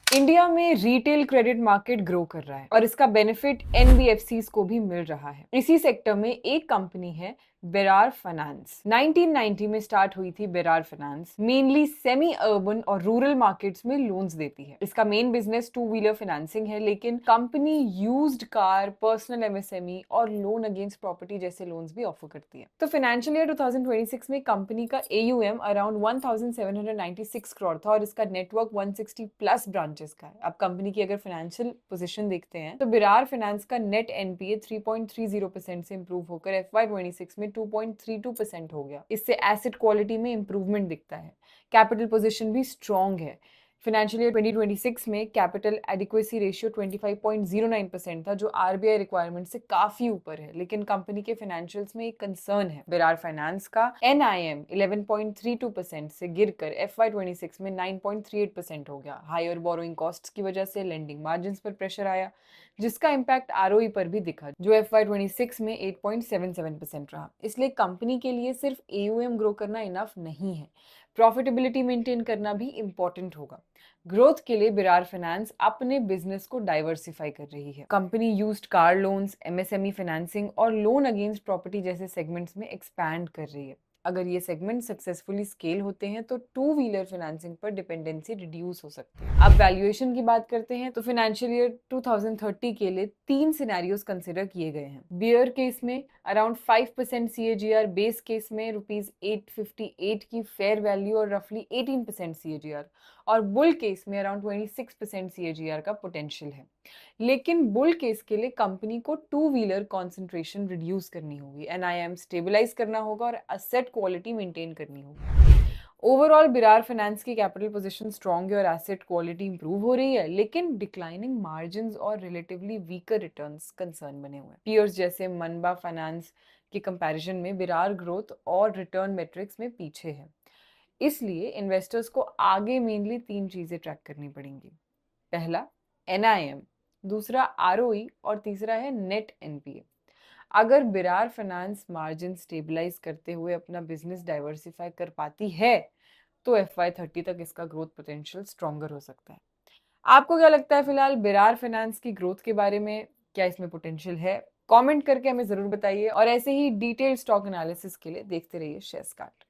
India में retail credit market grow कर रहा है और इसका बेनिफिट एनबीएफसीज को भी मिल रहा है। इसी सेक्टर में एक कंपनी है बेरार फाइनेंस। 1990 में स्टार्ट हुई थी Berar finance. Mainly semi urban और रूरल मार्केट्स में लोन्स देती है। इसका main business two wheeler financing है, लेकिन company used car, personal MSME और लोन अगेंस्ट प्रॉपर्टी जैसे लोन्स भी ऑफर करती है। तो फाइनेंशियल ईयर 2026 में कंपनी का एयूएम अराउंड 1796 करोड़ था और इसका नेटवर्क 160 प्लस ब्रांचेस का है। अब कंपनी की अगर फाइनेंशियल पोजीशन देखते हैं तो बिरार फाइनेंस का नेट एनपीए 3.30% से इंप्रूव होकर FY26 में 2.32% हो गया। इससे एसेट क्वालिटी में इंप्रूवमेंट दिखता है। कैपिटल पोजीशन भी स्ट्रॉन्ग है। फाइनेंशियल ईयर 2026 में कैपिटल एडिक्वेसी रेशियो 25.09% था, जो आरबीआई रिक्वायरमेंट से काफी ऊपर है। लेकिन कंपनी के फाइनेंशियल्स में एक कंसर्न है। बिरार फाइनेंस का एनआईएम 11.32% से गिरकर FY26 में 9.38% हो गया। हायर बोरोइंग कॉस्ट्स की वजह से लेंडिंग मार्जिन्स पर प्रेशर आया, जिसका इम्पैक्ट आरओई पर भी दिखा, जो FY26 में 8.77% रहा। इसलिए कंपनी के लिए सिर्फ एयूएम ग्रो करना इनफ नहीं है, प्रॉफिटेबिलिटी मेंटेन करना भी इंपॉर्टेंट होगा। ग्रोथ के लिए बिरार फाइनेंस अपने बिजनेस को डाइवर्सिफाई कर रही है। Company used car loans, MSME financing और लोन अगेंस्ट प्रॉपर्टी जैसे सेगमेंट्स में एक्सपैंड कर रही है। अगर ये सेगमेंट सक्सेसफुली स्केल होते हैं तो टू व्हीलर फाइनेंसिंग पर डिपेंडेंसी रिड्यूस हो सकती है। अब वैल्यूएशन की बात करते हैं तो फाइनेंशियल ईयर 2030 के लिए तीन सिनेरियोज कंसिडर किए गए हैं। बियर केस में अराउंड 5% सीएजीआर, बेस केस में ₹858 की फेयर वैल्यू और रफली 18% सीएजीआर, और बुल केस में अराउंड 26% सीएजीआर का पोटेंशियल है। लेकिन बुल केस के लिए कंपनी को टू व्हीलर कॉन्सेंट्रेशन रिड्यूस करनी होगी, एनआईएम स्टेबलाइज करना होगा और एसेट क्वालिटी मेंटेन करनी होगी। ओवरऑल बिरार फाइनेंस की कैपिटल पोजीशन स्ट्रॉन्ग है और एसेट क्वालिटी इंप्रूव हो रही है, लेकिन डिक्लाइनिंग मार्जिन्स और रिलेटिवली वीकर रिटर्न्स कंसर्न बने हुए हैं। पीयर्स जैसे मनबा फाइनेंस के कंपैरिजन में बिरार ग्रोथ और रिटर्न मेट्रिक्स में पीछे है। इसलिए इन्वेस्टर्स को आगे मेनली तीन चीजें ट्रैक करनी पड़ेंगी। पहला एनआईएम, दूसरा आरओई और तीसरा है नेट एनपीए। अगर बिरार फाइनेंस मार्जिन स्टेबलाइज करते हुए अपना बिजनेस डाइवर्सिफाई कर पाती है तो FY30 तक इसका ग्रोथ पोटेंशियल स्ट्रॉन्गर हो सकता है। आपको क्या लगता है फिलहाल बिरार फाइनेंस की ग्रोथ के बारे में? क्या इसमें पोटेंशियल है? कमेंट करके हमें जरूर बताइए और ऐसे ही डिटेल्ड स्टॉक एनालिसिस के लिए देखते रहिए शेयर्स कार्ड।